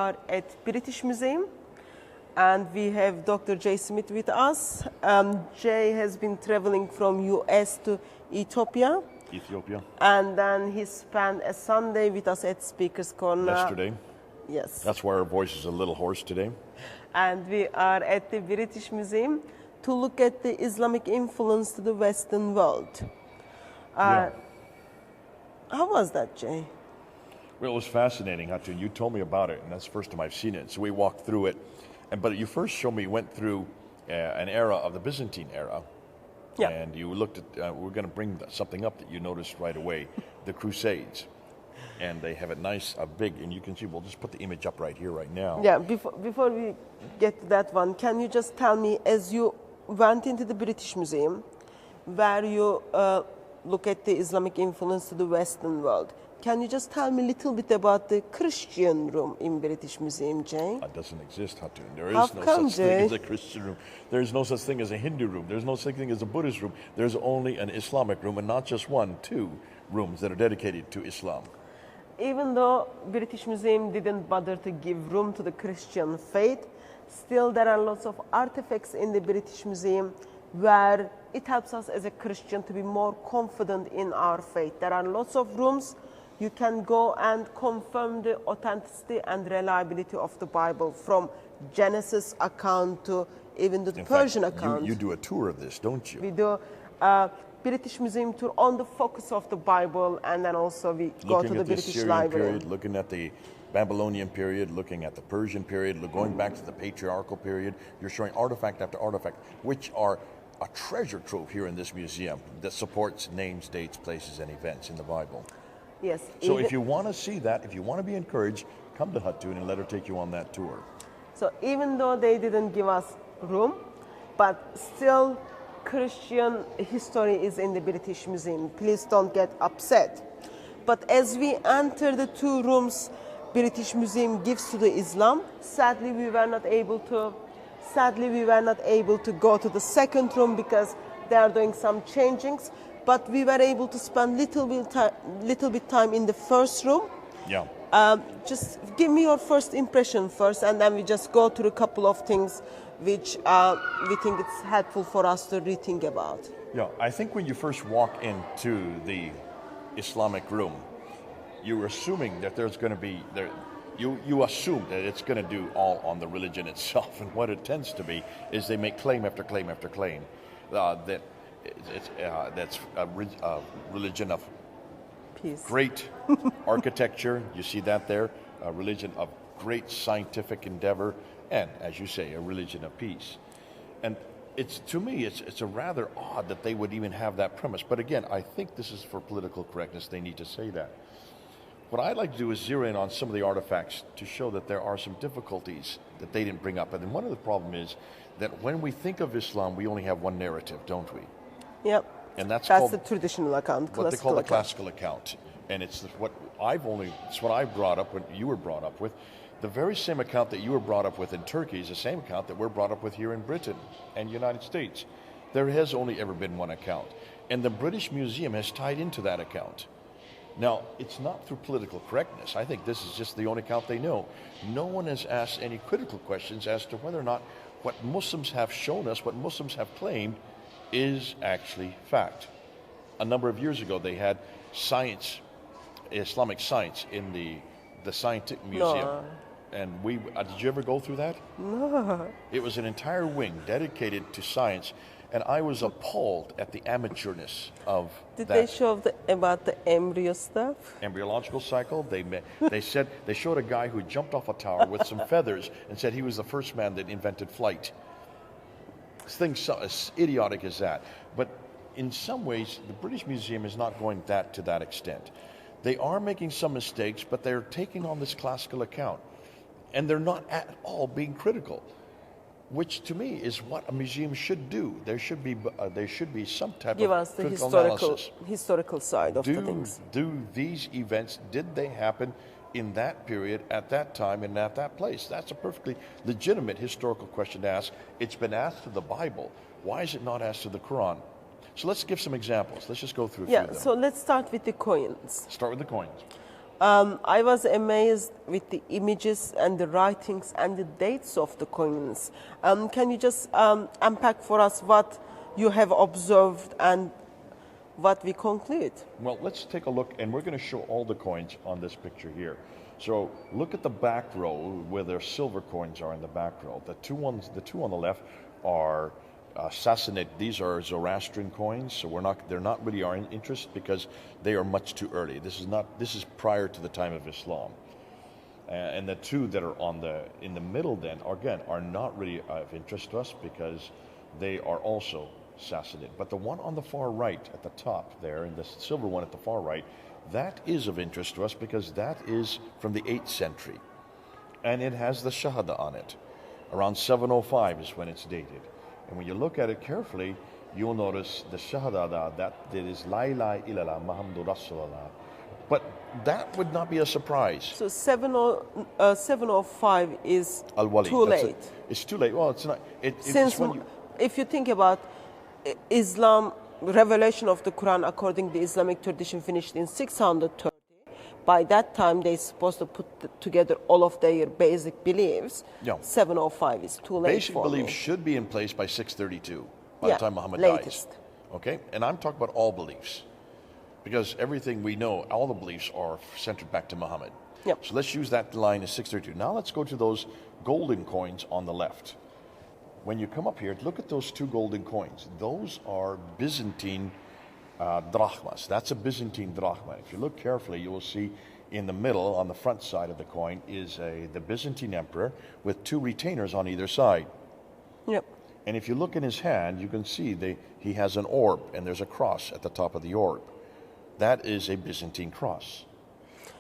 are at British Museum, and we have Dr. Jay Smith with us. Jay has been traveling from US to Ethiopia. And then he spent a Sunday with us at Speaker's Corner. Yesterday. Yes. That's why our voice is a little hoarse today. And we are at the British Museum to look at the Islamic influence to the Western world. Yeah. How was that, Jay? Well, it was fascinating, Hatun. You told me about it, and that's the first time I've seen it. So we walked through it. But you first showed me, went through an era of the Byzantine era. Yeah. And you looked at, we're going to bring something up that you noticed right away, the Crusades. And they have it nice, big, and you can see, we'll just put the image up right here, right now. Yeah, before we get to that one, can you just tell me, as you went into the British Museum, where you look at the Islamic influence to the Western world, can you just tell me a little bit about the Christian room in British Museum, Jay? That doesn't exist, Hatun. There is How no come, such thing Jay? as a Christian room. There's no such thing as a Hindu room. There's no such thing as a Buddhist room. There's only an Islamic room, and not just one, two rooms that are dedicated to Islam. Even though British Museum didn't bother to give room to the Christian faith, still there are lots of artifacts in the British Museum where it helps us as a Christian to be more confident in our faith. There are lots of rooms you can go and confirm the authenticity and reliability of the Bible, from Genesis account to even the Persian account. You do a tour of this, don't you? We do a British Museum tour on the focus of the Bible, and then also we go to the British Assyrian Library. period, looking at the Babylonian period, looking at the Persian period, going back to the patriarchal period. You're showing artifact after artifact, which are a treasure trove here in this museum that supports names, dates, places, and events in the Bible. Yes. So if you want to see that, if you want to be encouraged, come to Hatun and let her take you on that tour. So even though they didn't give us room, but still Christian history is in the British Museum. Please don't get upset. But as we enter the two rooms British Museum gives to the Islam, sadly we were not able to go to the second room because they are doing some changings. But we were able to spend little bit time in the first room. Yeah. Just give me your first impression first, and then we just go through a couple of things which we think it's helpful for us to rethink about. Yeah, I think when you first walk into the Islamic room, you're assuming that there's going to be you assume that it's going to do all on the religion itself, and what it tends to be is they make claim after claim after claim that that's a religion of peace, great architecture. You see that there, a religion of great scientific endeavor, and as you say, a religion of peace. And to me, it's a rather odd that they would even have that premise. But again, I think this is for political correctness. They need to say that. What I'd like to do is zero in on some of the artifacts to show that there are some difficulties that they didn't bring up. And then one of the problem is that when we think of Islam, we only have one narrative, don't we? Yep. And that's the traditional account, what they call the classical account. And it's what I brought up when you were brought up with. The very same account that you were brought up with in Turkey is the same account that we're brought up with here in Britain and United States. There has only ever been one account. And the British Museum has tied into that account. Now, it's not through political correctness. I think this is just the only account they know. No one has asked any critical questions as to whether or not what Muslims have shown us, what Muslims have claimed, is actually fact. A number of years ago, they had science, Islamic science, in the Scientific Museum. No. And did you ever go through that? No. It was an entire wing dedicated to science, and I was appalled at the amateurness of Did that. they show about the embryo stuff? Embryological cycle. They showed a guy who jumped off a tower with some feathers and said he was the first man that invented flight. Things so as idiotic as that. But in some ways, the British Museum is not going to that extent. They are making some mistakes, but they're taking on this classical account. And they're not at all being critical, which to me is what a museum should do. There should be some type Give of us the critical analysis. historical side of the things. Do these events, did they happen in that period, at that time, and at that place? That's a perfectly legitimate historical question to ask. It's been asked to the Bible. Why is it not asked to the Quran? So let's give some examples. Let's just go through a few of them. So let's start with the coins. Start with the coins. I was amazed with the images and the writings and the dates of the coins. Can you just unpack for us what you have observed and what we conclude? Well, let's take a look, and we're going to show all the coins on this picture here. So look at the back row where their silver coins are in the back row. The two on the left are Sassanid. These are Zoroastrian coins, so they're not really our interest because they are much too early. This is prior to the time of Islam. And the two that are in the middle then, again, are not really of interest to us because they are also Sassanid. But the one on the far right at the top there, and the silver one at the far right, that is of interest to us because that is from the 8th century. And it has the Shahada on it. Around 705 is when it's dated. And when you look at it carefully, you'll notice the Shahada that is La ilaha illallah Muhammadur Rasulullah. But that would not be a surprise. So 705 is Al-Wali. too late. It's too late. Well, it's not. Since if you think about Islam, revelation of the Quran according to the Islamic tradition finished in 630. By that time, they're supposed to put together all of their basic beliefs. Yeah. 705 is too late Basic for beliefs me. should be in place by 632, by the time Muhammad latest. dies. Okay? And I'm talking about all beliefs. Because everything we know, all the beliefs are centered back to Muhammad. Yep. So let's use that line as 632. Now let's go to those golden coins on the left. When you come up here, look at those two golden coins. Those are Byzantine drachmas. That's a Byzantine drachma. If you look carefully, you will see in the middle, on the front side of the coin, is the Byzantine emperor with two retainers on either side. Yep. And if you look in his hand, you can see he has an orb, and there's a cross at the top of the orb. That is a Byzantine cross.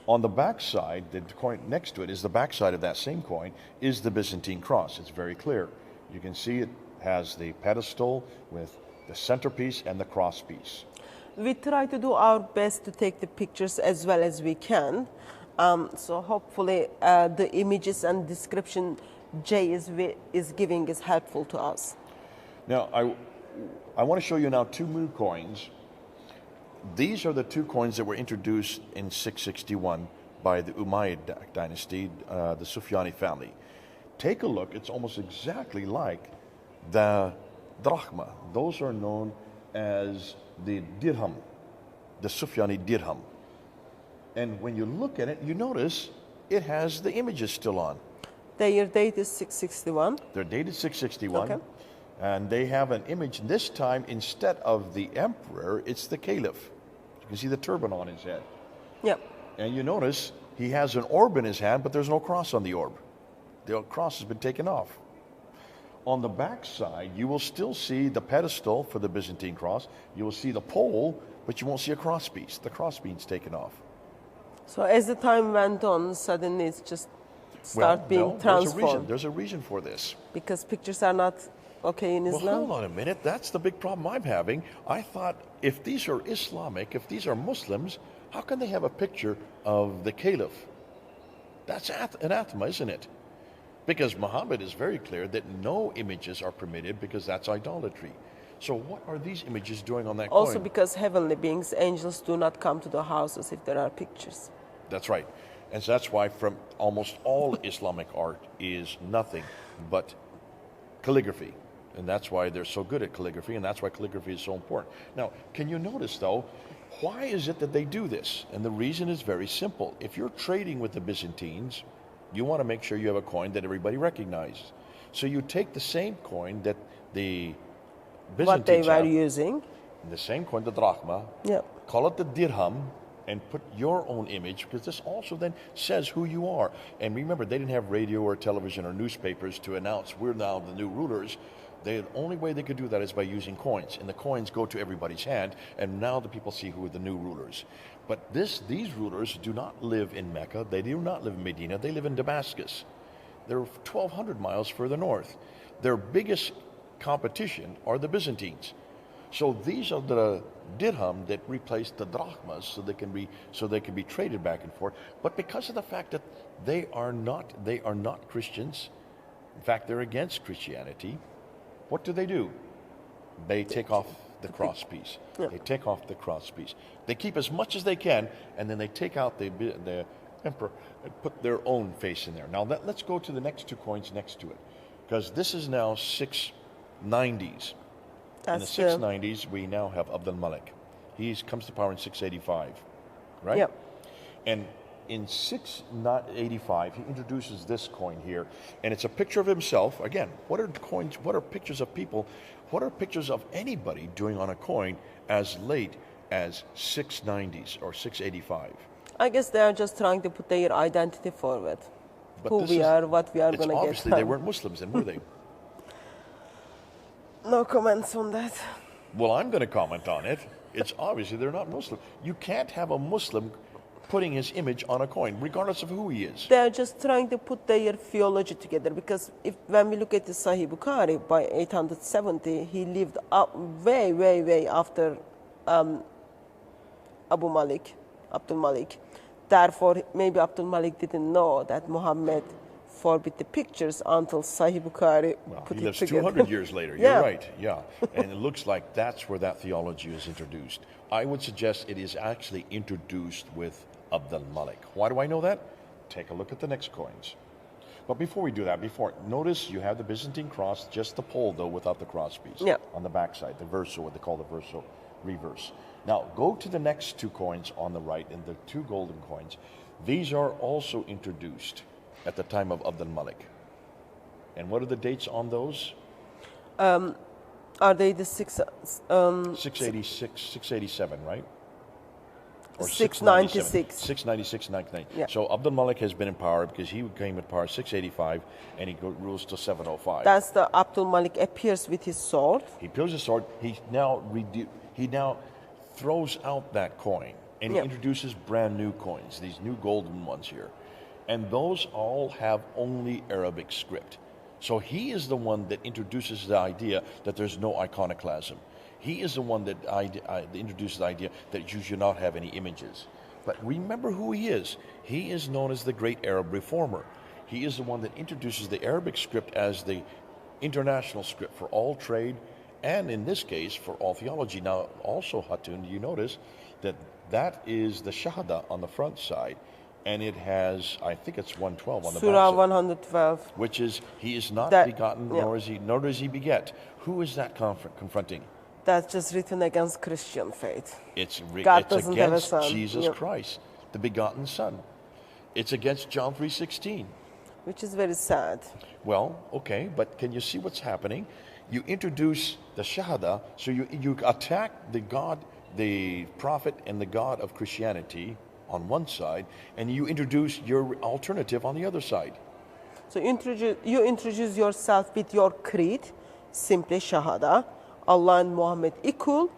On the back side, the coin next to it is the back side of that same coin, is the Byzantine cross. It's very clear. You can see it has the pedestal with the centerpiece and the cross piece. We try to do our best to take the pictures as well as we can. So hopefully the images and description Jay is giving is helpful to us. Now, I want to show you now two new coins. These are the two coins that were introduced in 661 by the Umayyad dynasty, the Sufyani family. Take a look. It's almost exactly like the drachma. Those are known as the dirham, the Sufyani dirham. And when you look at it, you notice it has the images still on. Their date is 661. They're dated 661. Okay. And they have an image. This time, instead of the emperor, it's the caliph. You can see the turban on his head. Yep. And you notice he has an orb in his hand, but there's no cross on the orb. The cross has been taken off. On the back side, you will still see the pedestal for the Byzantine cross. You will see the pole, but you won't see a cross piece. The cross piece taken off. So as the time went on, suddenly it's just being transformed. There's a reason for this. Because pictures are not okay in Islam. Well, hold on a minute. That's the big problem I'm having. I thought if these are Islamic, if these are Muslims, how can they have a picture of the caliph? That's anathema, isn't it? Because Muhammad is very clear that no images are permitted because that's idolatry. So what are these images doing on that coin? Also because heavenly beings, angels, do not come to the houses if there are pictures. That's right. And so that's why from almost all Islamic art is nothing but calligraphy. And that's why they're so good at calligraphy, and that's why calligraphy is so important. Now, can you notice, though, why is it that they do this? And the reason is very simple. If you're trading with the Byzantines, you want to make sure you have a coin that everybody recognizes. So you take the same coin that the Byzantines What they were have, using. the same coin, the drachma, Yep. call it the dirham, and put your own image, because this also then says who you are. And remember, they didn't have radio or television or newspapers to announce we're now the new rulers. The only way they could do that is by using coins, and the coins go to everybody's hand, and now the people see who are the new rulers. But these rulers do not live in Mecca, they do not live in Medina, they live in Damascus. They're 1,200 miles further north. Their biggest competition are the Byzantines. So these are the dirham that replaced the drachmas, so they can be traded back and forth. But because of the fact that they are not Christians, in fact they're against Christianity, what do? They take off the cross piece. Yeah. They take off the cross piece. They keep as much as they can, and then they take out the emperor and put their own face in there. Now let's go to the next two coins next to it, because this is now 690s. In the 690s, we now have Abd al-Malik. He comes to power in 685, right? Yep. And in 685, he introduces this coin here, and it's a picture of himself. Again, what are coins? What are pictures of people? What are pictures of anybody doing on a coin as late as 690s or 685? I guess they are just trying to put their identity forward. But Who we are, what we are it's going to get. obviously they weren't Muslims, then were they? No comments on that. Well, I'm going to comment on it. It's obviously they're not Muslim. You can't have a Muslim putting his image on a coin, regardless of who he is. They are just trying to put their theology together, because when we look at the Sahih Bukhari, by 870, he lived up way after Abdul Malik. Therefore, maybe Abdul Malik didn't know that Muhammad forbid the pictures until Sahih Bukhari put he it lives together. 200 years later. Yeah. You're right, yeah. And it looks like that's where that theology is introduced. I would suggest it is actually introduced with Abd al-Malik. Why do I know that? Take a look at the next coins. But before we do that, notice you have the Byzantine cross, just the pole though, without the cross piece. Yeah. On the backside, the verso, what they call the verso reverse. Now, go to the next two coins on the right, and the two golden coins. These are also introduced at the time of Abd al-Malik. And what are the dates on those? Are they the 686, 687, right? Or 696. 696, 699. Yeah. So Abd al-Malik has been in power because he came in power 685 and he rules till 705. That's the Abdul Malik appears with his sword. He pulls his sword. He now throws out that coin and he introduces brand new coins, these new golden ones here. And those all have only Arabic script. So he is the one that introduces the idea that there's no iconoclasm. He is the one that introduces the idea that you should not have any images. But remember who he is. He is known as the great Arab reformer. He is the one that introduces the Arabic script as the international script for all trade, and in this case, for all theology. Now, also, Hatun, you notice that is the Shahada on the front side, and it has, I think it's 112 on the back Surah side. 112. Which is, he is not That- begotten, yeah. nor does he beget. Who is that confronting? That's just written against Christian faith. It's God doesn't have a against son. Jesus Yep. Christ, the begotten Son. It's against John 3:16. Which is very sad. Well, okay, but can you see what's happening? You introduce the Shahada, so you attack the God, the prophet, and the God of Christianity on one side, and you introduce your alternative on the other side. So you introduce yourself with your creed, simply Shahada. Allah and Muhammad equal.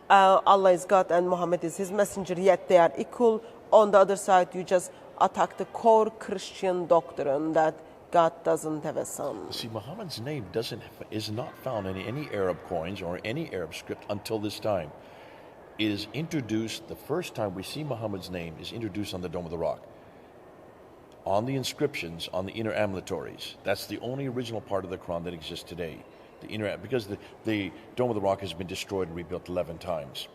Allah is God and Muhammad is his messenger, yet they are equal. On the other side, you just attack the core Christian doctrine that God doesn't have a son. See, Muhammad's name is not found in any Arab coins or any Arab script until this time. It is introduced, the first time we see Muhammad's name is introduced on the Dome of the Rock. On the inscriptions, on the inner ambulatories. That's the only original part of the Quran that exists today. Because the Dome of the Rock has been destroyed and rebuilt 11 times.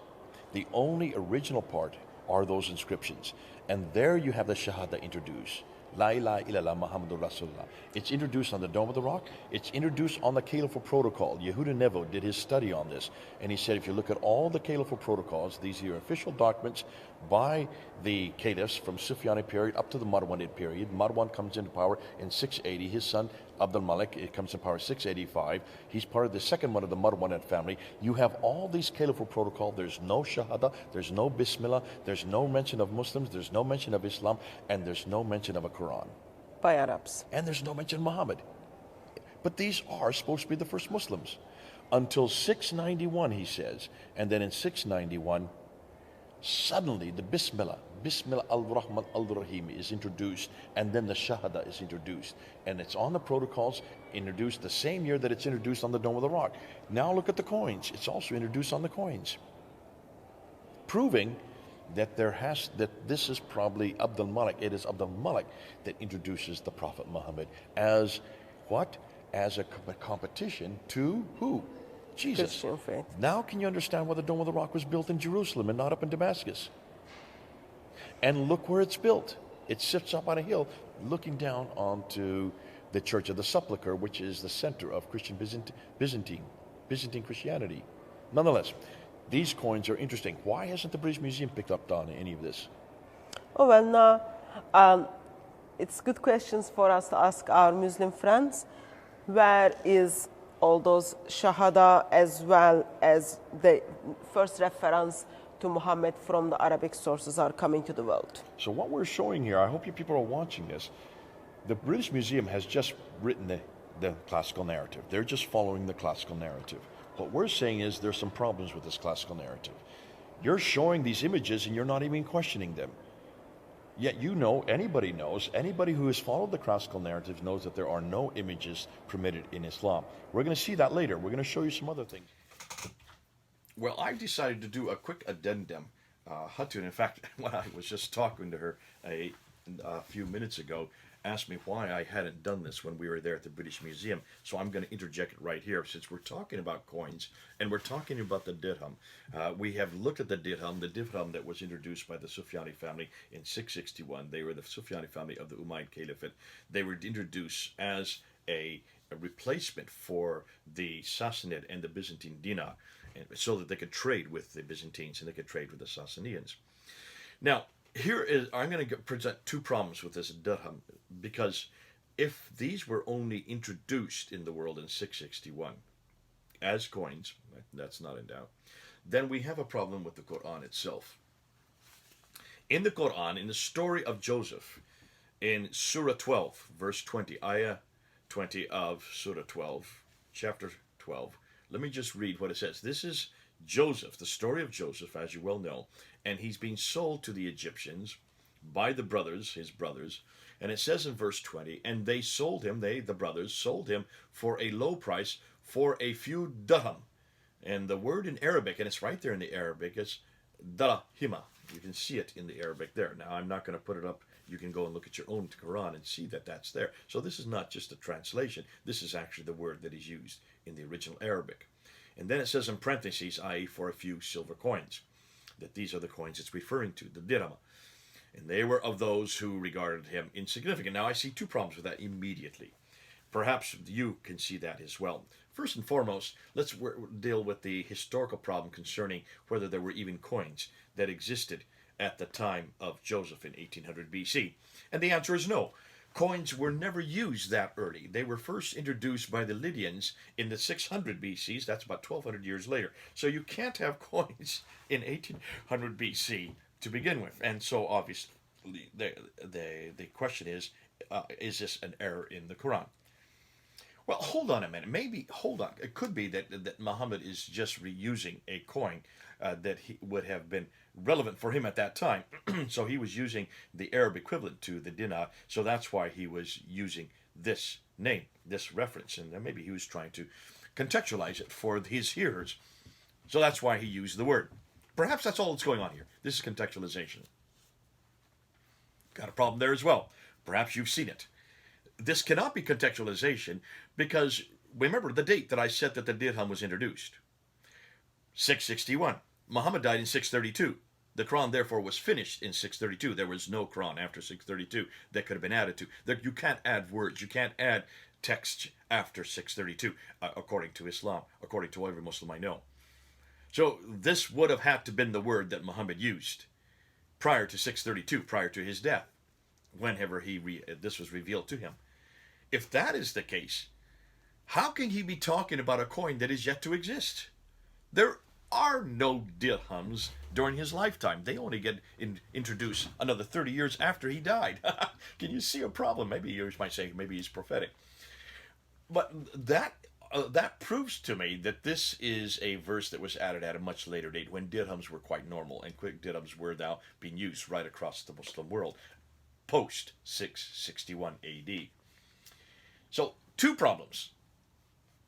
The only original part are those inscriptions. And there you have the Shahada introduced. La ilaha illallah Muhammadur Rasulullah. It's introduced on the Dome of the Rock. It's introduced on the Caliphal Protocol. Yehuda Nevo did his study on this. And he said if you look at all the Caliphal Protocols, these are official documents by the caliphs from Sufyani period up to the Marwanid period. Marwan comes into power in 680. His son Abd al-Malik comes in power 685. He's part of the second one of the Marwanid family. You have all these Caliphal Protocol. There's no Shahada. There's no Bismillah. There's no mention of Muslims. There's no mention of Islam. And there's no mention of a Quran. By Arabs. And there's no mention of Muhammad. But these are supposed to be the first Muslims. Until 691, he says. And then in 691, suddenly the Bismillah al-Rahman al-Rahim is introduced, and then the Shahada is introduced. And it's on the protocols, introduced the same year that it's introduced on the Dome of the Rock. Now look at the coins. It's also introduced on the coins. Proving that this is probably Abd al-Malik. It is Abd al-Malik that introduces the Prophet Muhammad as what? As a competition to who? Jesus. Christian faith. Now can you understand why the Dome of the Rock was built in Jerusalem and not up in Damascus? And look where it's built. It sits up on a hill looking down onto the Church of the Sepulchre, which is the center of Christian Byzantine Christianity. Nonetheless, these coins are interesting. Why hasn't the British Museum picked up on any of this? Oh, well, now, it's good questions for us to ask our Muslim friends. Where is all those Shahada as well as the first reference to Muhammad from the Arabic sources are coming to the world? So what we're showing here, I hope you people are watching this, the British Museum has just written the classical narrative. They're just following the classical narrative. What we're saying is there's some problems with this classical narrative. You're showing these images and you're not even questioning them. Yet you know, anybody knows, anybody who has followed the classical narrative knows that there are no images permitted in Islam. We're going to see that later. We're going to show you some other things. Well, I've decided to do a quick addendum. Hatun, in fact, when I was just talking to her a few minutes ago, asked me why I hadn't done this when we were there at the British Museum. So I'm going to interject it right here, since we're talking about coins and we're talking about the dirham. We have looked at the dirham that was introduced by the Sufyani family in 661. They were the Sufyani family of the Umayyad Caliphate. They were introduced as a replacement for the Sassanid and the Byzantine dinar, so that they could trade with the Byzantines and they could trade with the Sassanians. Now, I'm going to present two problems with this dirham, because if these were only introduced in the world in 661 as coins, that's not in doubt, then we have a problem with the Quran itself. In the Quran, in the story of Joseph, in Surah 12, verse 20, ayah 20 of Surah 12, chapter 12, let me just read what it says. This is Joseph, the story of Joseph, as you well know, and he's being sold to the Egyptians by the brothers, his brothers, and it says in verse 20, and they sold him, the brothers, sold him for a low price, for a few dirham. And the word in Arabic, and it's right there in the Arabic, is darahima. You can see it in the Arabic there. Now, I'm not going to put it up. You can go and look at your own Quran and see that that's there. So this is not just a translation. This is actually the word that is used in the original Arabic. And then it says in parentheses, i.e. for a few silver coins, that these are the coins it's referring to, the dirham. And they were of those who regarded him insignificant. Now, I see two problems with that immediately. Perhaps you can see that as well. First and foremost, let's deal with the historical problem concerning whether there were even coins that existed at the time of Joseph in 1800 BC. And the answer is no. Coins were never used that early. They were first introduced by the Lydians in the 600 BCs. That's about 1200 years later. So you can't have coins in 1800 BC to begin with. And so obviously the question is this an error in the Quran? Well, hold on a minute. Hold on. It could be that Muhammad is just reusing a coin that he would have been relevant for him at that time. So he was using the Arab equivalent to the dinar. So that's why he was using this name, this reference. And then maybe he was trying to contextualize it for his hearers. So that's why he used the word. Perhaps that's all that's going on here. This is contextualization. Got a problem there as well. Perhaps you've seen it. This cannot be contextualization because remember the date that I said that the dirham was introduced. 661. Muhammad died in 632. The Quran therefore was finished in 632. There was no Quran after 632 that could have been added to. You can't add words. You can't add text after 632 according to Islam, according to every Muslim I know. So this would have had to have been the word that Muhammad used prior to 632, prior to his death, whenever this was revealed to him. If that is the case, how can he be talking about a coin that is yet to exist? There are no dirhams during his lifetime. They only get introduced another 30 years after he died. Can you see a problem? Maybe you might say maybe he's prophetic. But that proves to me that this is a verse that was added at a much later date when dirhams were quite normal and quick dirhams were now being used right across the Muslim world post 661 AD. So, two problems.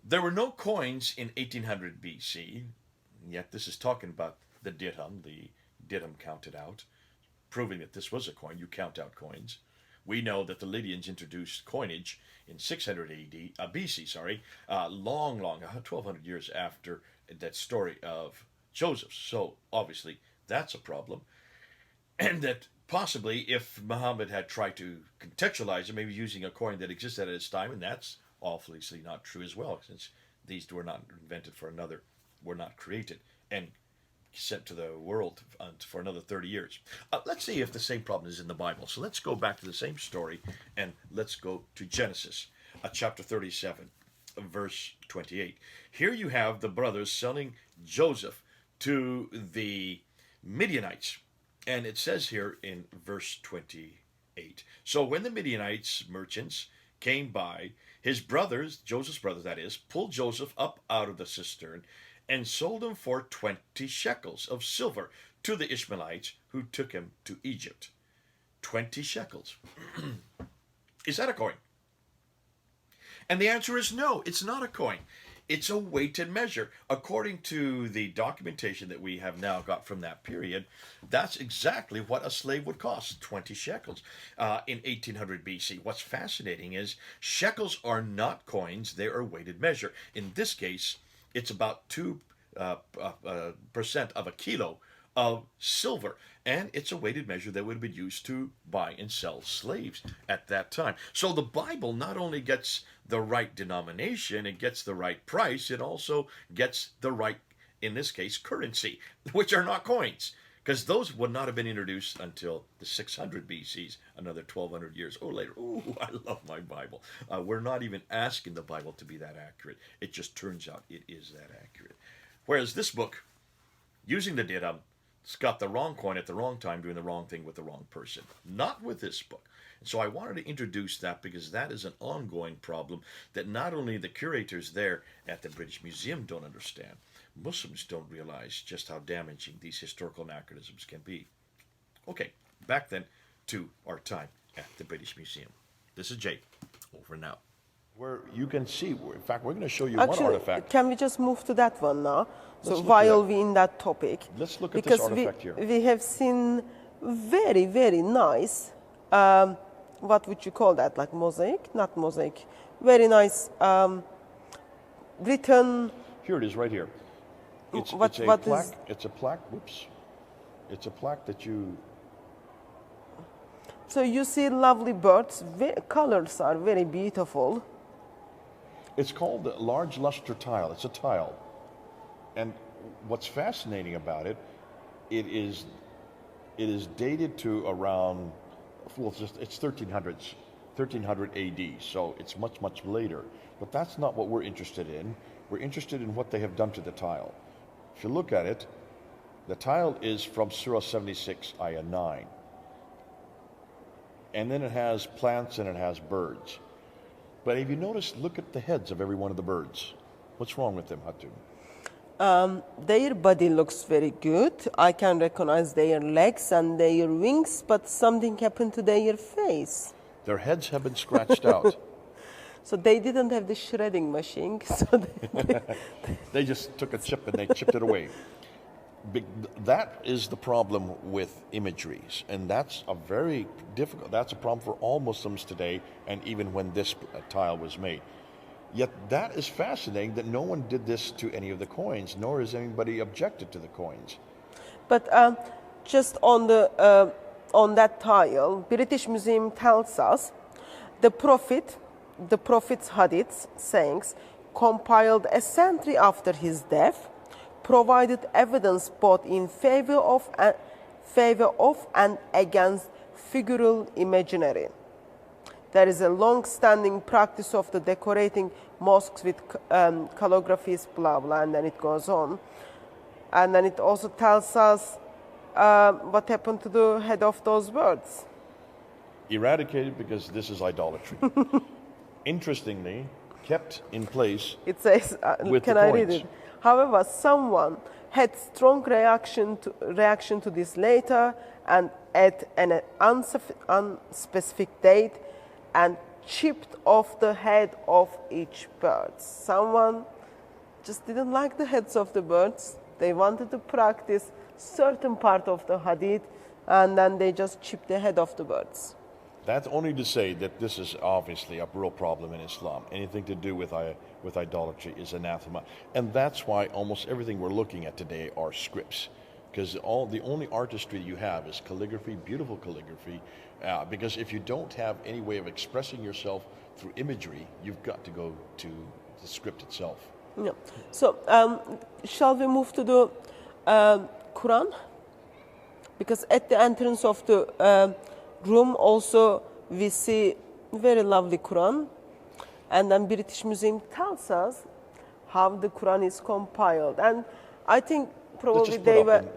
There were no coins in 1800 BC, yet this is talking about the dirham counted out, proving that this was a coin. You count out coins. We know that the Lydians introduced coinage in 600 AD, BC, long, 1,200 years after that story of Joseph. So obviously that's a problem. And that possibly if Muhammad had tried to contextualize it, maybe using a coin that existed at its time, and that's obviously not true as well, since these were not invented for another, were not created and sent to the world for another 30 years. Let's see if the same problem is in the Bible. So let's go back to the same story and let's go to Genesis, chapter 37, verse 28. Here you have the brothers selling Joseph to the Midianites. And it says here in verse 28, so when the Midianites merchants came by, his brothers, Joseph's brothers that is, pulled Joseph up out of the cistern and sold him for 20 shekels of silver to the Ishmaelites who took him to Egypt. 20 shekels. Is that a coin? And the answer is no, it's not a coin. It's a weighted measure. According to the documentation that we have now got from that period, that's exactly what a slave would cost, 20 shekels in 1800 BC. What's fascinating is shekels are not coins, they are weighted measure. In this case, it's about 2% of a kilo of silver. And it's a weighted measure that would have been used to buy and sell slaves at that time. So the Bible not only gets the right denomination, it gets the right price, it also gets the right, in this case, currency, which are not coins, because those would not have been introduced until the 600 BCs, another 1,200 years or later. Ooh, I love my Bible. We're not even asking the Bible to be that accurate. It just turns out it is that accurate. Whereas this book, using the data, it's got the wrong coin at the wrong time, doing the wrong thing with the wrong person. Not with this book. And so I wanted to introduce that because that is an ongoing problem that not only the curators there at the British Museum don't understand, Muslims don't realize just how damaging these historical anachronisms can be. Okay, back then to our time at the British Museum. This is Jay. Over now. Where you can see, in fact, we're going to show you one artifact. Can we just move to that one now? So Let's while we're in that topic. Let's look at this artifact here. We have seen very, very nice, what would you call that, like mosaic? Not mosaic. Very nice written. Here it is right here. It's a plaque, whoops. It's a plaque that you... So you see lovely birds, colors are very beautiful. It's called the large luster tile. It's a tile. And what's fascinating about it, it is dated to around, well, it's 1300s, 1300 AD, so it's much, much later. But that's not what we're interested in. We're interested in what they have done to the tile. If you look at it, the tile is from Surah 76, Ayah 9. And then it has plants and it has birds. But if you notice, look at the heads of every one of the birds. What's wrong with them, Hatu? Their body looks very good. I can recognize their legs and their wings, but something happened to their face. Their heads have been scratched out. So they didn't have the shredding machine. So they just took a chip and they chipped it away. That is the problem with imageries, and that's a very difficult, that's a problem for all Muslims today, and even when this tile was made. Yet that is fascinating that no one did this to any of the coins, nor has anybody objected to the coins. But just on that tile, British Museum tells us the Prophet's hadiths, sayings, compiled a century after his death, provided evidence both in favor of and against figural imaginary. There is a long-standing practice of the decorating mosques with calligraphies, blah, blah, and then it goes on. And then it also tells us what happened to the head of those birds. Eradicated because this is idolatry. Interestingly, kept in place. It says, can I read it? However, someone had strong reaction to this later, and at an unspecific date, and chipped off the head of each bird. Someone just didn't like the heads of the birds. They wanted to practice certain part of the hadith, and then they just chipped the head of the birds. That's only to say that this is obviously a real problem in Islam. Anything to do with idolatry is anathema. And that's why almost everything we're looking at today are scripts. Because the only artistry you have is calligraphy, beautiful calligraphy. Because if you don't have any way of expressing yourself through imagery, you've got to go to the script itself. Yeah. So, shall we move to the Quran? Because at the entrance of the room also we see very lovely Quran, and then British Museum tells us how the Quran is compiled, and I think probably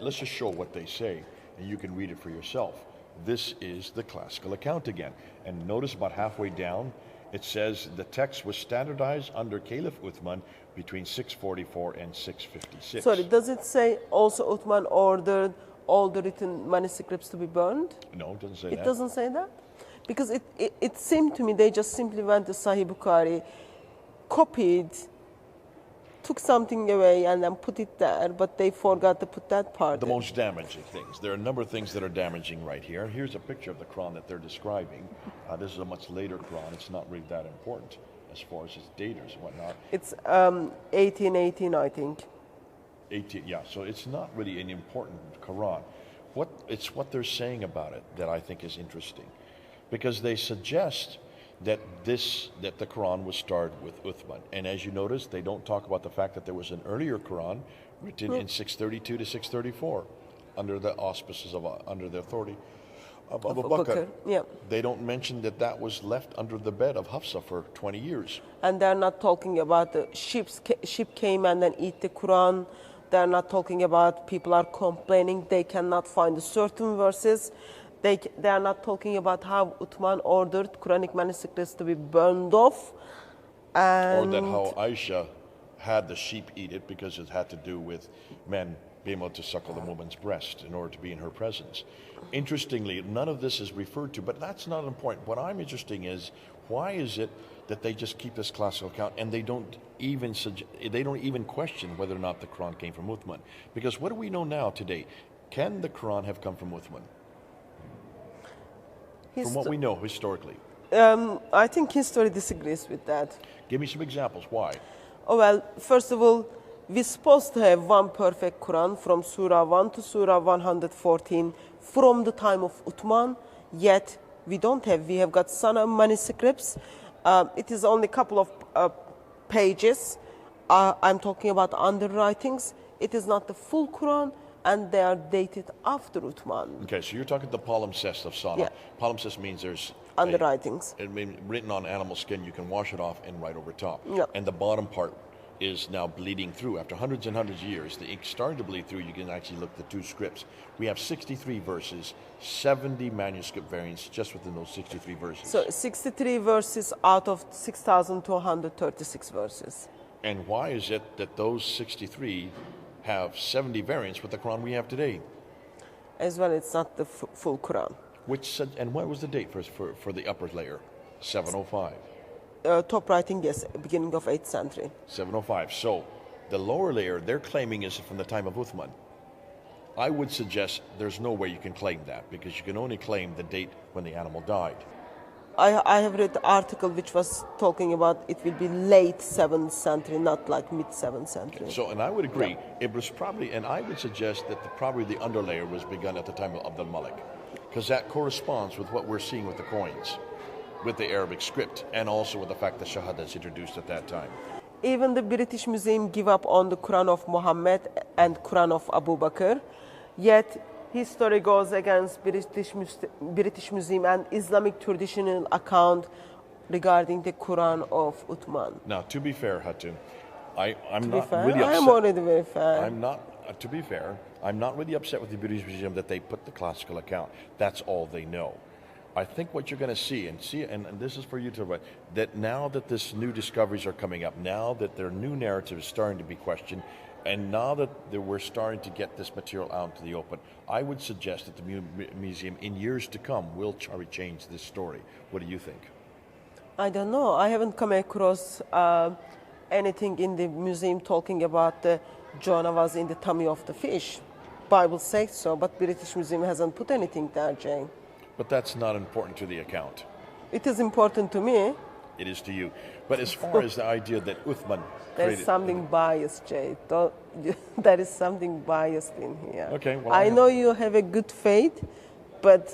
let's just show what they say, and you can read it for yourself. This is the classical account again, and notice about halfway down it says the text was standardized under Caliph Uthman between 644 and 656. Sorry, does it say also Uthman ordered all the written manuscripts to be burned? No, it doesn't say that. It doesn't say that? Because it seemed to me they just simply went to Sahih Bukhari, copied, took something away and then put it there, but they forgot to put that part The in. most damaging things. There are a number of things that are damaging right here. Here's a picture of the Quran that they're describing. This is a much later Quran. It's not really that important as far as its daters and whatnot. It's 1818, I think. 18, yeah, so it's not really an important Quran. It's what they're saying about it that I think is interesting. Because they suggest that the Quran was started with Uthman. And as you notice, they don't talk about the fact that there was an earlier Quran written in 632 to 634 under the auspices of, under the authority of Abu Bakr. Yeah. They don't mention that was left under the bed of Hafsa for 20 years. And they're not talking about the sheep came and then eat the Quran. They're not talking about people are complaining they cannot find certain verses. They are not talking about how Uthman ordered Quranic manuscripts to be burned off. Or that how Aisha had the sheep eat it because it had to do with men being able to suckle the woman's breast in order to be in her presence. Interestingly, none of this is referred to, but that's not important. What I'm interested in is, why is it that they just keep this classical account and they don't even question whether or not the Quran came from Uthman? Because what do we know now today? Can the Quran have come from Uthman? From what we know historically. I think history disagrees with that. Give me some examples. Why? Oh, well, first of all, we're supposed to have one perfect Quran from Surah 1 to Surah 114 from the time of Uthman, yet we don't have. We have got Sana manuscripts. It is only a couple of pages. I'm talking about underwritings. It is not the full Quran, and they are dated after Uthman. Okay, so you're talking the palimpsest of Sana. Yeah. Palimpsest means there's underwritings. It means written on animal skin. You can wash it off and write over top. Yeah. And the bottom part is now bleeding through. After hundreds and hundreds of years, the ink started to bleed through. You can actually look at the two scripts. We have 63 verses, 70 manuscript variants just within those 63 verses. So 63 verses out of 6,236 verses. And why is it that those 63 have 70 variants with the Quran we have today? As well, it's not the full Quran. And what was the date for the upper layer? 705. Top writing, yes, beginning of 8th century. 705. So the lower layer they're claiming is from the time of Uthman. I would suggest there's no way you can claim that, because you can only claim the date when the animal died. I have read the article which was talking about it will be late 7th century, not like mid 7th century. So, and I would agree, it was probably, and I would suggest that probably the underlayer was begun at the time of Abdul Malik, because that corresponds with what we're seeing with the coins, with the Arabic script, and also with the fact that Shahada is introduced at that time. Even the British Museum give up on the Quran of Muhammad and Quran of Abu Bakr, yet history goes against British Museum and Islamic traditional account regarding the Quran of Uthman. Now, to be fair, Hatun, I'm not really upset. I'm already very fair. I'm not, to be fair, I'm not really upset with the British Museum that they put the classical account. That's all they know. I think what you're going to see, and this is for you to write, that now that this new discoveries are coming up, now that their new narrative is starting to be questioned, and now that we're starting to get this material out into the open, I would suggest that the museum in years to come will change this story. What do you think? I don't know. I haven't come across anything in the museum talking about the Jonah was in the tummy of the fish. Bible says so, but British Museum hasn't put anything there, Jane. But that's not important to the account. It is important to me. It is to you. But as far as the idea that Uthman There's created... something biased, Jay. There is something biased in here. Okay, well, I know you have a good faith, but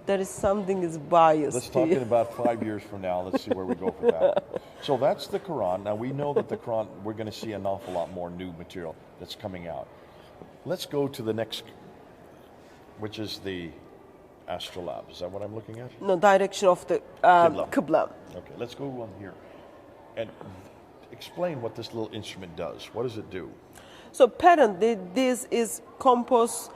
there is something is biased. Let's talk in about 5 years from now. Let's see where we go for that. So that's the Quran. Now we know that the Quran, we're going to see an awful lot more new material that's coming out. Let's go to the next, which is the astrolabe. Is that what I'm looking at? No, direction of the Qibla. Qibla. Okay, let's go on here and explain what this little instrument does. What does it do? So apparently this is composed,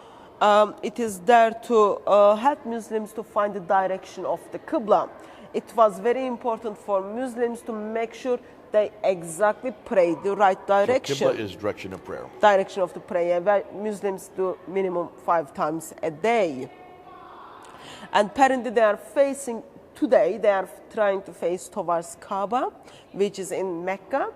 it is there to help Muslims to find the direction of the Qibla. It was very important for Muslims to make sure they exactly pray the right direction. So Qibla is direction of prayer. Direction of the prayer, where Muslims do minimum 5 times a day. And apparently they are facing, today they are trying to face towards Kaaba, which is in Mecca.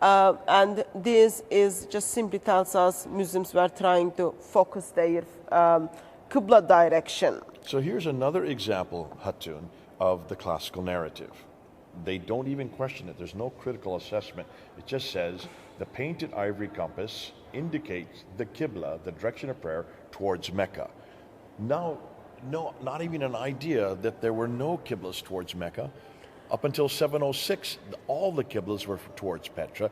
And this is just simply tells us Muslims were trying to focus their Qibla direction. So here's another example, Hatun, of the classical narrative. They don't even question it. There's no critical assessment. It just says the painted ivory compass indicates the Qibla, the direction of prayer, towards Mecca. Now, no, not even an idea that there were no Qiblas towards Mecca. Up until 706, all the Qiblas were towards Petra.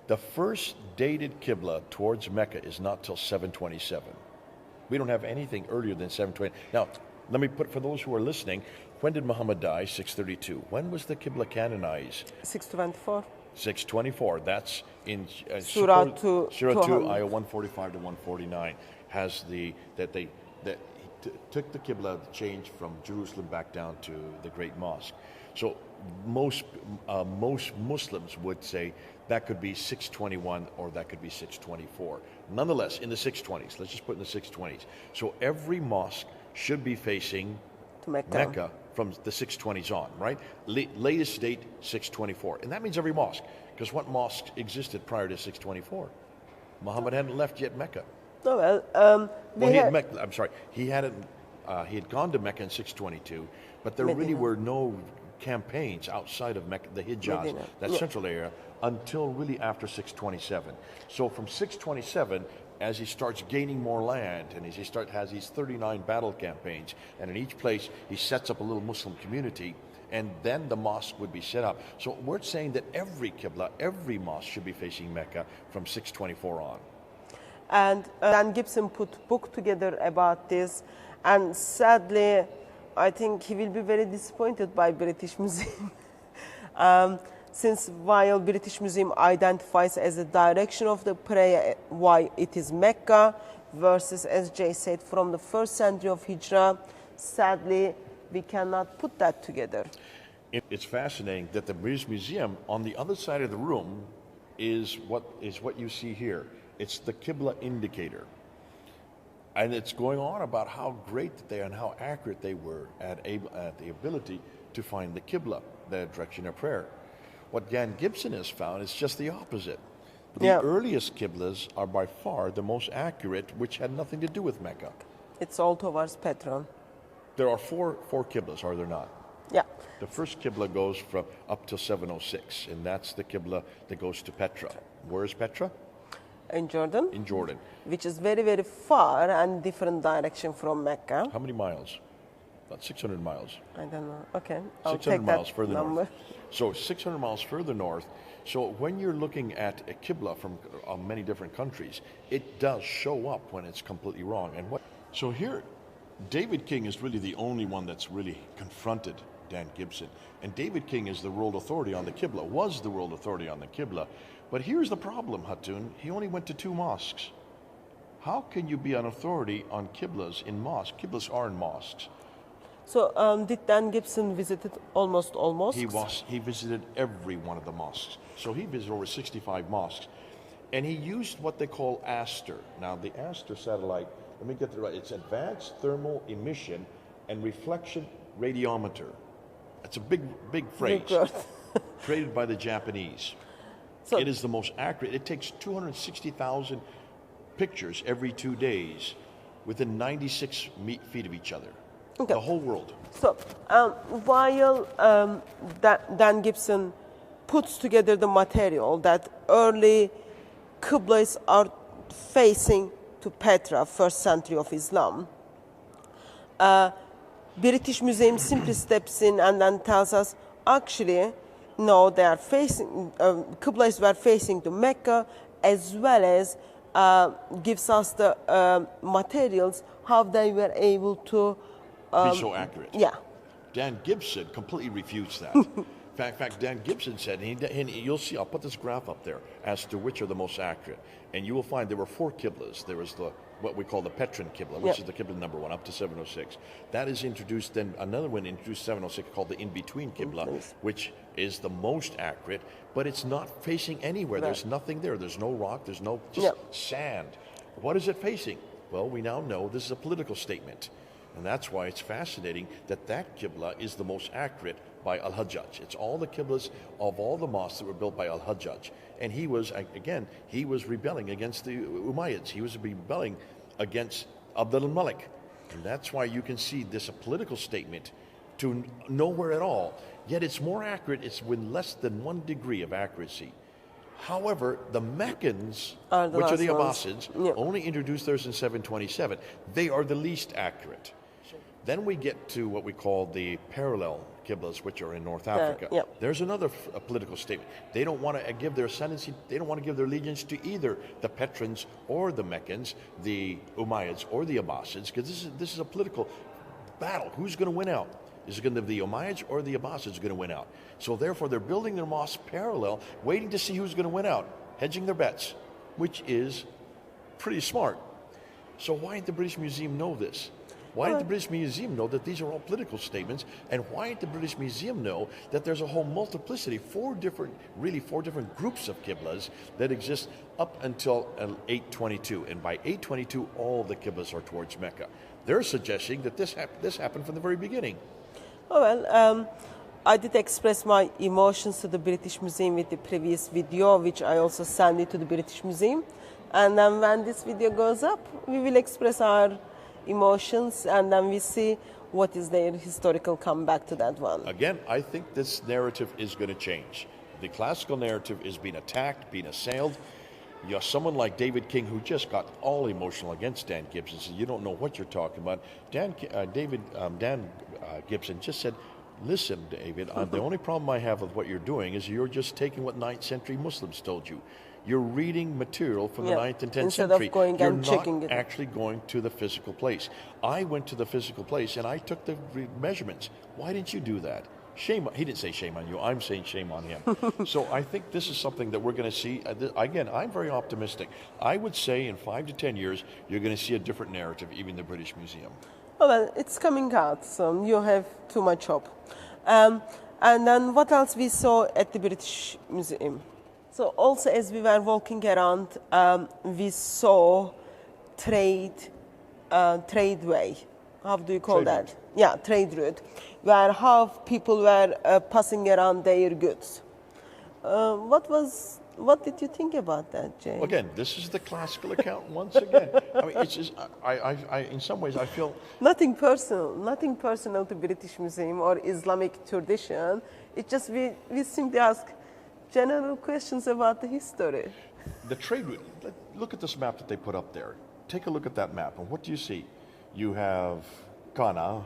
The first dated Qibla towards Mecca is not till 727. We don't have anything earlier than 720. Now, let me put, for those who are listening, when did Muhammad die? 632. When was the Qibla canonized? 624. 624. That's in Surah 2, Surah 2, ayah 145 to 149. Has the that he took the Qibla, changed from Jerusalem back down to the Great Mosque. So most Muslims would say that could be 621 or that could be 624. Nonetheless, in the 620s, let's just put in the 620s. So every mosque should be facing To Mecca. Mecca from the 620s on, right? Latest date, 624. And that means every mosque, because what mosque existed prior to 624? Muhammad hadn't left yet Mecca. Oh, well, I'm sorry. He had gone to Mecca in 622, but there really Medina. were no campaigns outside of Mecca, the Hijaz, Medina. that Yeah. central area, until really after 627. So from 627, as he starts gaining more land, and as he has these 39 battle campaigns, and in each place he sets up a little Muslim community, and then the mosque would be set up. So we're saying that every Qibla, every mosque should be facing Mecca from 624 on. And Dan Gibson put book together about this, and sadly, I think he will be very disappointed by British Museum. Since while British Museum identifies as a direction of the prayer, why it is Mecca versus, as Jay said, from the 1st century of Hijrah, sadly, we cannot put that together. It's fascinating that the British Museum, on the other side of the room, is what you see here. It's the Qibla indicator. And it's going on about how great they are and how accurate they were at the ability to find the Qibla, the direction of prayer. What Dan Gibson has found is just the opposite. The earliest Qiblas are by far the most accurate, which had nothing to do with Mecca. It's all towards Petra. There are four Qiblas, are there not? Yeah. The first Qibla goes from up to 706, and that's the Qibla that goes to Petra. Where is Petra? In Jordan. In Jordan. Which is very, very far and different direction from Mecca. How many miles? About 600 miles. I don't know. Okay, I'll 600 take miles that further number. north. So 600 miles further north. So when you're looking at a Qibla from many different countries, it does show up when it's completely wrong. So here, David King is really the only one that's really confronted Dan Gibson. And David King is the world authority on the Qibla, was the world authority on the Qibla. But here's the problem, Hatun. He only went to 2 mosques. How can you be an authority on Qiblas in mosques? Qiblas are in mosques. So did Dan Gibson visited almost all mosques? He visited every one of the mosques. So he visited over 65 mosques. And he used what they call ASTER. Now the ASTER satellite, let me get it right. It's Advanced Thermal Emission and Reflection Radiometer. It's a big phrase. Big word. Created by the Japanese. So, it is the most accurate. It takes 260,000 pictures every 2 days within 96 feet of each other. Okay. The whole world. So while Dan Gibson puts together the material that early Qiblas are facing to Petra, first century of Islam, British Museum simply steps in and then tells us, actually, no, they are facing, Qiblas were facing to Mecca, as well as gives us the materials, how they were able to Be so accurate. yeah. Dan Gibson completely refutes that. In fact, Dan Gibson said, and you'll see, I'll put this graph up there as to which are the most accurate. And you will find there were 4 Qiblas. There was what we call the Petrin Qibla, which is the Qibla number 1, up to 706. That is introduced, then another one introduced 706 called the in-between Qibla, which is the most accurate, but it's not facing anywhere. There's nothing there. There's no rock. There's no just sand. What is it facing? Well, we now know this is a political statement. And that's why it's fascinating that Qibla is the most accurate by Al-Hajjaj. It's all the Qiblas of all the mosques that were built by Al-Hajjaj. And he was, again, he was rebelling against the Umayyads. He was rebelling against Abd al-Malik. And that's why you can see this a political statement to nowhere at all. Yet it's more accurate. It's with less than 1 degree of accuracy. However, the Meccans, which are the Abbasids, only introduced theirs in 727. They are the least accurate. Then we get to what we call the parallel Qiblas, which are in North Africa. There's another political statement. They don't want to give their ascendancy, they don't want to give their allegiance to either the Petrins or the Meccans, the Umayyads or the Abbasids, because this is a political battle. Who's going to win out? Is it going to be the Umayyads or the Abbasids going to win out? So therefore, they're building their mosques parallel, waiting to see who's going to win out, hedging their bets, which is pretty smart. So why didn't the British Museum know this? Why didn't the British Museum know that these are all political statements? And why didn't the British Museum know that there's a whole multiplicity, 4 different groups of Qiblas that exist up until 822. And by 822, all the Qiblas are towards Mecca. They're suggesting that this happened from the very beginning. Oh, well, I did express my emotions to the British Museum with the previous video, which I also sent it to the British Museum. And then when this video goes up, we will express our emotions, and then we see what is their historical comeback to that one. Again, I think this narrative is going to change. The classical narrative is being attacked, being assailed. You have someone like David King who just got all emotional against Dan Gibson. Said, you don't know what you're talking about. Dan Gibson just said, listen, David, the only problem I have with what you're doing is you're just taking what 9th century Muslims told you. You're reading material from the 9th and 10th Instead century. Of going you're and checking not it. actually going to the physical place. I went to the physical place and I took the measurements. Why didn't you do that? Shame. He didn't say shame on you. I'm saying shame on him. So I think this is something that we're going to see. Again, I'm very optimistic. I would say in 5 to 10 years, you're going to see a different narrative, even in the British Museum. Oh, well, it's coming out, so you have too much hope. And then what else we saw at the British Museum? So also as we were walking around, we saw tradeway. How do you call Trade that? route. Yeah, trade route, where half people were passing around their goods. What did you think about that, Jay? Again, this is the classical account once again. I mean, it's just, I in some ways, I feel Nothing personal to British Museum or Islamic tradition. It's just we simply ask general questions about the history. the trade route. Look at this map that they put up there. Take a look at that map, and what do you see? You have Qana,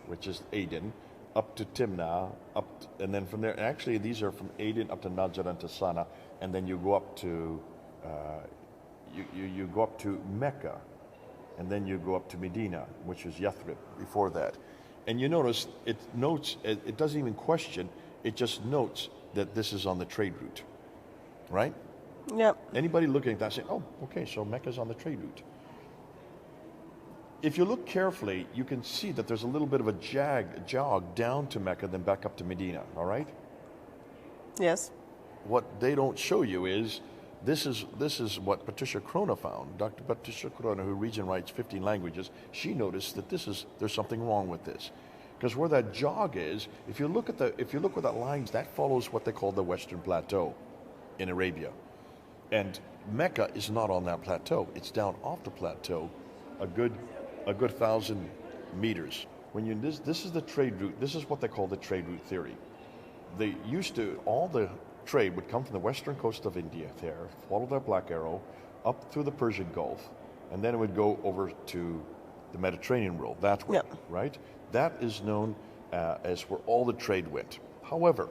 which is Aden, up to Timna, and then from there. And actually, these are from Aden up to Najran to Sana, and then you go up to you go up to Mecca, and then you go up to Medina, which is Yathrib before that. And you notice it notes. It doesn't even question. It just notes that this is on the trade route, right? Yeah. Anybody looking at that say, oh, okay, so Mecca's on the trade route. If you look carefully, you can see that there's a little bit of a jog down to Mecca, then back up to Medina, all right? Yes. What they don't show you is, this is what Patricia Crona found. Dr. Patricia Crona, who reads and writes 15 languages, she noticed that there's something wrong with this. Because where that jog is, if you look where that line is, that follows what they call the Western Plateau in Arabia. And Mecca is not on that plateau. It's down off the plateau a good 1,000 meters. when you this is the trade route. This is what they call the trade route theory. They used to all the trade would come from the western coast of India there, follow the Black Arrow, up through the Persian Gulf, and then it would go over to the Mediterranean world that way, right? That is known as where all the trade went. However,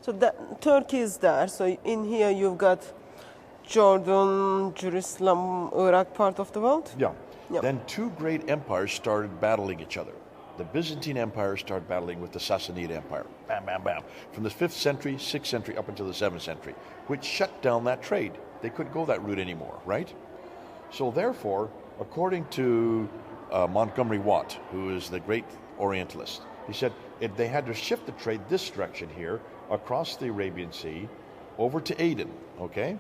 so Turkey is there. So in here you've got Jordan, Jerusalem, Iraq part of the world. Yeah. Then two great empires started battling each other. The Byzantine Empire started battling with the Sassanid Empire. Bam, bam, bam. From the 5th century, 6th century, up until the 7th century, which shut down that trade. They couldn't go that route anymore, right? So therefore, according to Montgomery Watt, who is the great Orientalist, he said they had to shift the trade this direction here, across the Arabian Sea, over to Aden, okay?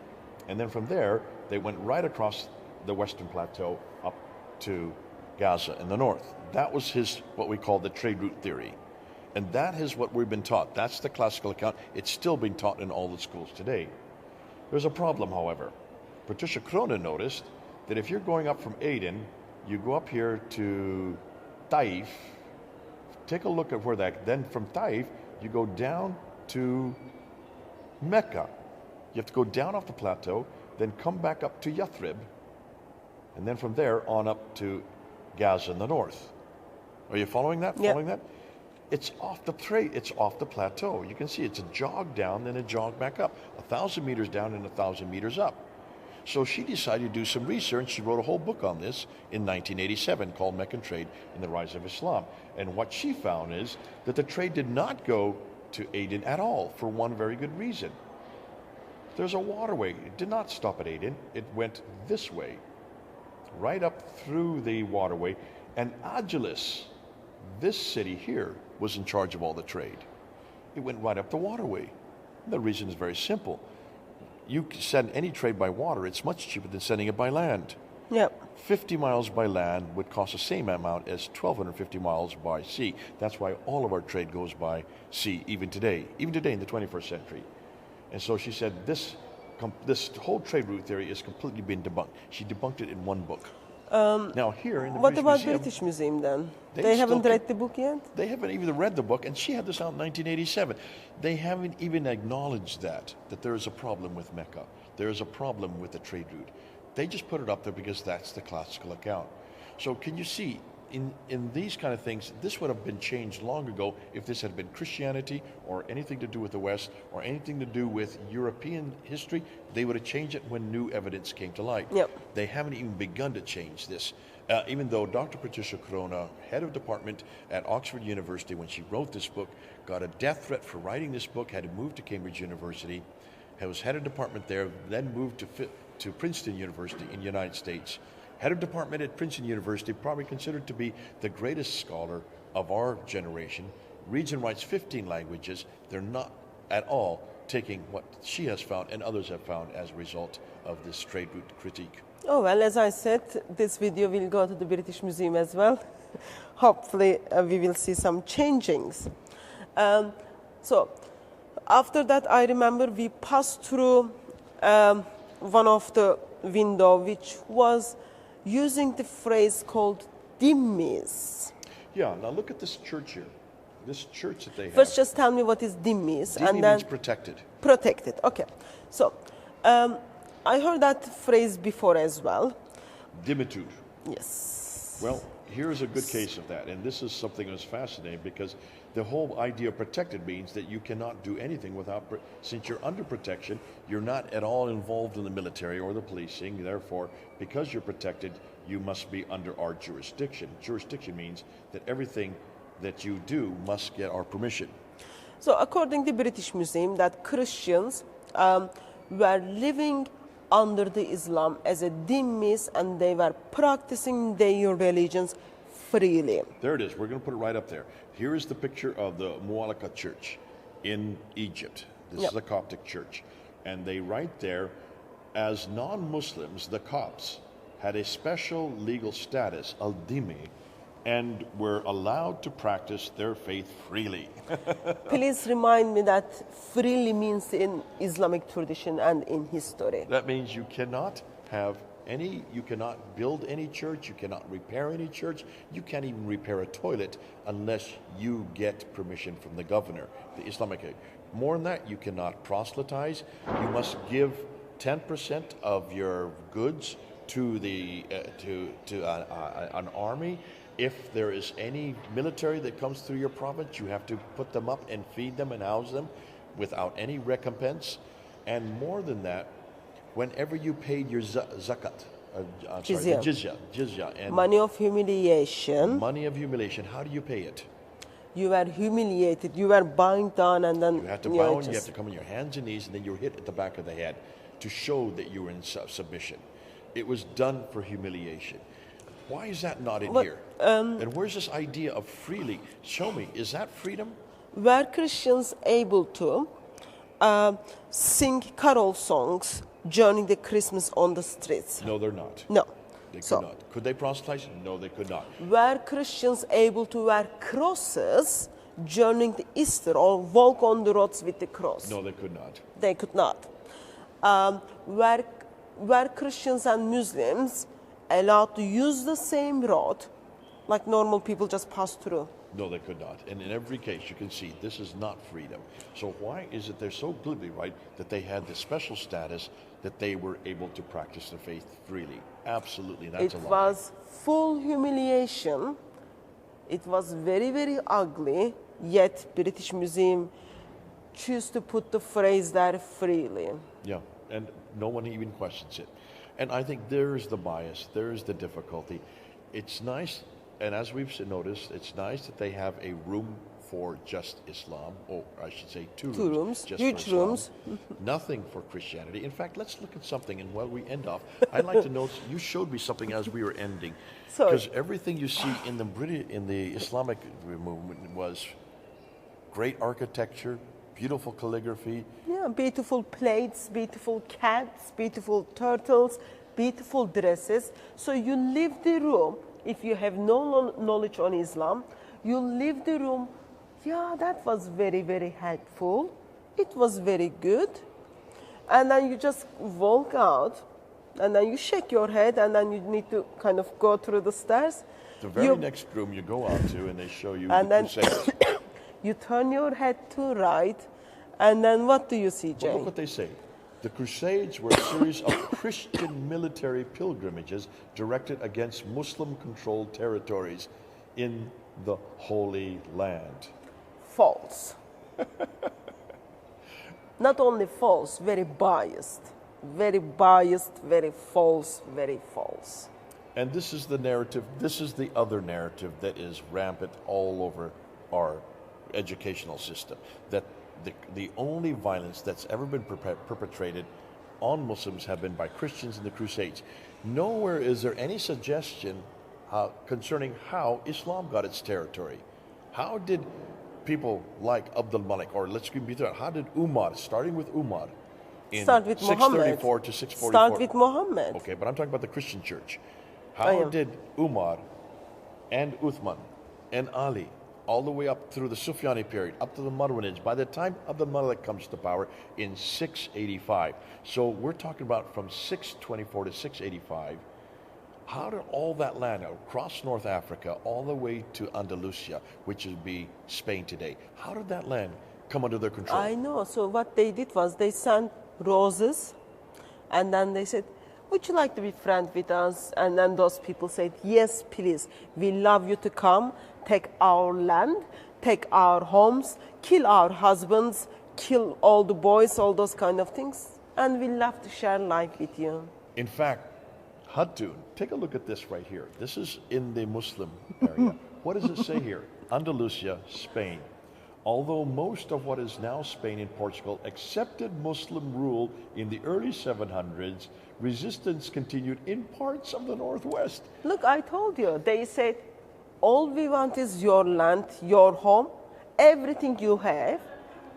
And then from there, they went right across the Western Plateau up to Gaza in the north. That was his, what we call the trade route theory. And that is what we've been taught. That's the classical account. It's still being taught in all the schools today. There's a problem, however. Patricia Crone noticed that if you're going up from Aden, you go up here to Taif, take a look at where that, then from Taif, you go down to Mecca. You have to go down off the plateau, then come back up to Yathrib, and then from there on up to Gaza in the north. Are you following that? Yep. Following that? It's off the it's off the plateau. You can see it's a jog down, then a jog back up. 1,000 meters down and 1,000 meters up. So she decided to do some research. She wrote a whole book on this in 1987 called Meccan Trade and the Rise of Islam. And what she found is that the trade did not go to Aden at all for one very good reason. There's a waterway. It did not stop at Aden. It went this way, right up through the waterway. And Agilis, this city here, was in charge of all the trade. It went right up the waterway. And the reason is very simple. You send any trade by water, it's much cheaper than sending it by land. Yep. 50 miles by land would cost the same amount as 1,250 miles by sea. That's why all of our trade goes by sea, even today in the 21st century. And so she said this whole trade route theory is completely been debunked. She debunked it in one book. Now here in the What British about Museum, British Museum then? They They still haven't keep- read the book yet? they haven't even read the book, and she had this out in 1987. They haven't even acknowledged that there is a problem with Mecca. There is a problem with the trade route. They just put it up there because that's the classical account. So can you see, in these kind of things, this would have been changed long ago if this had been Christianity or anything to do with the West or anything to do with European history. They would have changed it when new evidence came to light. Yep. They haven't even begun to change this. Even though Dr. Patricia Crone, head of department at Oxford University, when she wrote this book, got a death threat for writing this book, had to move to Cambridge University, was head of department there, then moved to Princeton University in the United States. Head of department at Princeton University, probably considered to be the greatest scholar of our generation. Reads and writes 15 languages. They're not at all taking what she has found and others have found as a result of this trade route critique. Oh, well, as I said, this video will go to the British Museum as well. Hopefully, we will see some changings. So, after that, I remember we passed through one of the window, which was using the phrase called dhimmis. Yeah, now look at this church here. This church that they have. First, just tell me what is dhimmis, Dhimmi and then means protected. protected. Okay, so I heard that phrase before as well. Dimitude. Yes. Well, here is a good case of that, and this is something that's fascinating because the whole idea of protected means that you cannot do anything without, since you're under protection, you're not at all involved in the military or the policing. Therefore, because you're protected, you must be under our jurisdiction. Jurisdiction means that everything that you do must get our permission. So according to the British Museum, that Christians were living under the Islam as a dhimmis, and they were practicing their religions freely. There it is. We're going to put it right up there. Here is the picture of the Mu'allaqah Church in Egypt. This Yep. is the Coptic church. And they write there, as non-Muslims, the Copts had a special legal status, al-dhimmi, and were allowed to practice their faith freely. Please remind me that freely means in Islamic tradition and in history. That means you cannot have You cannot build any church, you cannot repair any church, you can't even repair a toilet unless you get permission from the governor, the Islamic. More than that, you cannot proselytize. You must give 10% of your goods to an army. If there is any military that comes through your province, you have to put them up and feed them and house them without any recompense. And more than that, whenever you paid your zakat, jizya, and Money of humiliation. how do you pay it? You were humiliated. You were bowing down, and then You have to bow and you have to come on your hands and knees, and then you're hit at the back of the head to show that you were in submission. It was done for humiliation. Why is that not in here? And where's this idea of freely? Show me, is that freedom? Were Christians able to sing carol songs during the Christmas on the streets? No, they're not. No. They could not. Could they proselytize? No, they could not. Were Christians able to wear crosses during the Easter or walk on the roads with the cross? No, they could not. They could not. Were Christians and Muslims allowed to use the same road like normal people just pass through? No, they could not. And in every case, you can see this is not freedom. So why is it they're so glibly right that they had this special status that they were able to practice their faith freely? Absolutely, that's a It lie. was full humiliation. It was very, very ugly, yet British Museum choose to put the phrase there freely. Yeah, and no one even questions it. And I think there's the bias, there's the difficulty. It's nice, and as we've noticed, it's nice that they have a room for just Islam, or I should say two rooms. Just huge for Islam. rooms. Nothing for Christianity. In fact, let's look at something, and while we end off, I'd like to note, you showed me something as we were ending. Sorry. Because everything you see in the Islamic movement was great architecture, beautiful calligraphy. Yeah, beautiful plates, beautiful cats, beautiful turtles, beautiful dresses. So you leave the room, if you have no knowledge on Islam, you leave the room, yeah, that was very, very helpful. It was very good. And then you just walk out, and then you shake your head, and then you need to kind of go through the stairs. The very next room you go out to, and they show you And the then Crusades. you turn your head to right, and then what do you see, But Jay? look what they say. The Crusades were a series of Christian military pilgrimages directed against Muslim-controlled territories in the Holy Land. False. Not only false, very biased. Very biased, very false, very false. And this is the narrative, this is the other narrative that is rampant all over our educational system, that the only violence that's ever been perpetrated on Muslims have been by Christians in the Crusades. Nowhere is there any suggestion concerning how Islam got its territory. How did people like Abdul Malik, or let's be through, how did Umar, starting with Umar, in Start with 634 to 644. Start with Muhammad. Okay, but I'm talking about the Christian church. How did Umar and Uthman and Ali, all the way up through the Sufyani period, up to the Marwanids, by the time Abdul Malik comes to power in 685. So we're talking about from 624 to 685. How did all that land across North Africa all the way to Andalusia, which would be Spain today, how did that land come under their control? I know. So what they did was they sent roses, and then they said, would you like to be friends with us? And then those people said, yes, please. We love you to come, take our land, take our homes, kill our husbands, kill all the boys, all those kind of things. And we love to share life with you. In fact, Hatun, take a look at this right here. This is in the Muslim area. What does it say here? Andalusia, Spain. Although most of what is now Spain and Portugal accepted Muslim rule in the early 700s, resistance continued in parts of the Northwest. Look, I told you. They said, all we want is your land, your home, everything you have.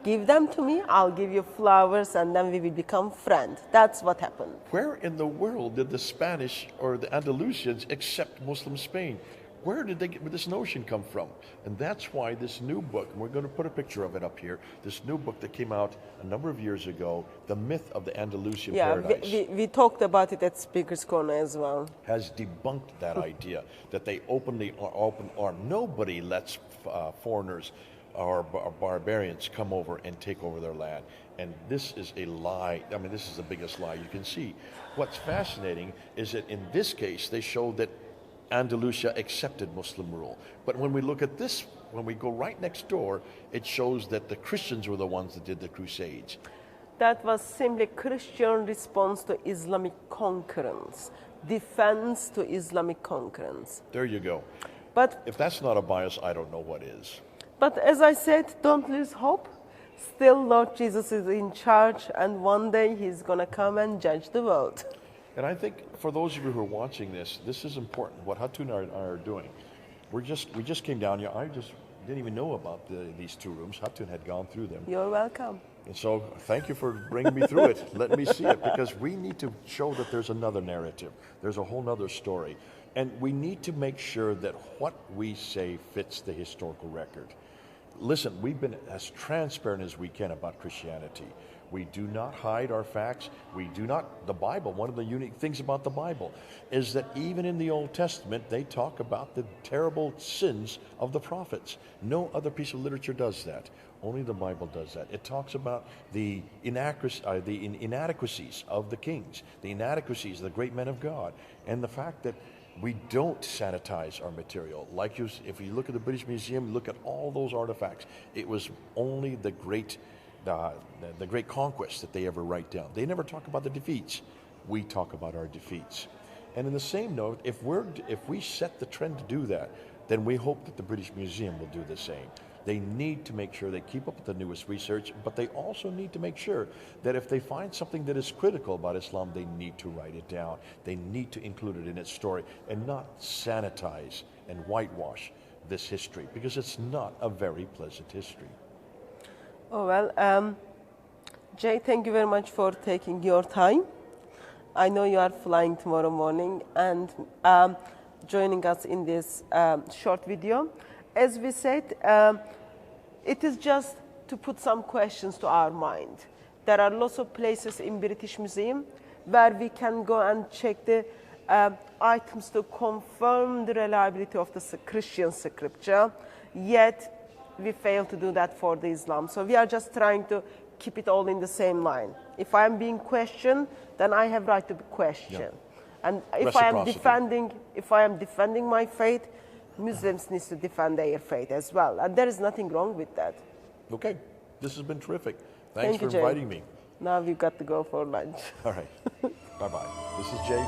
Give them to me, I'll give you flowers, and then we will become friends. That's what happened. Where in the world did the Spanish or the Andalusians accept Muslim Spain? Where did where this notion come from? And that's why this new book, and we're going to put a picture of it up here, this new book that came out a number of years ago, The Myth of the Andalusian Paradise. We talked about it at Speaker's Corner as well. Has debunked that idea that they open arm. Nobody lets foreigners or barbarians come over and take over their land. And this is a lie. I mean, this is the biggest lie you can see. What's fascinating is that in this case, they show that Andalusia accepted Muslim rule. But when we look at this, when we go right next door, it shows that the Christians were the ones that did the Crusades. That was simply Christian response to Islamic conquerance, defense to Islamic conquerance. There you go. But if that's not a bias, I don't know what is. But as I said, don't lose hope. Still, Lord Jesus is in charge, and one day he's going to come and judge the world. And I think for those of you who are watching this, this is important. What Hatun and I are doing, we just came down here. I just didn't even know about these two rooms. Hatun had gone through them. You're welcome. And so thank you for bringing me through it. Let me see it, because we need to show that there's another narrative. There's a whole nother story. And we need to make sure that what we say fits the historical record. Listen, we've been as transparent as we can about Christianity. We do not hide our facts. We do not, the Bible, one of the unique things about the Bible is that even in the Old Testament, they talk about the terrible sins of the prophets. No other piece of literature does that. Only the Bible does that. It talks about the inadequacies of the kings, the inadequacies of the great men of God, and the fact that we don't sanitize our material. Like if you look at the British Museum, look at all those artifacts. It was only the great conquest that they ever write down. They never talk about the defeats. We talk about our defeats. And in the same note, if we set the trend to do that, then we hope that the British Museum will do the same. They need to make sure they keep up with the newest research, but they also need to make sure that if they find something that is critical about Islam, they need to write it down. They need to include it in its story and not sanitize and whitewash this history, because it's not a very pleasant history. Oh, well, Jay, thank you very much for taking your time. I know you are flying tomorrow morning and joining us in this short video. As we said, it is just to put some questions to our mind. There are lots of places in British Museum where we can go and check the items to confirm the reliability of the Christian scripture, yet we fail to do that for the Islam. So we are just trying to keep it all in the same line. If I am being questioned, then I have right to be questioned. Yeah. And if I am defending my faith, Muslims need to defend their faith as well. And there is nothing wrong with that. Okay. This has been terrific. Thanks for Jay. inviting me. Now we've got to go for lunch. All right. Bye-bye. This is Jay.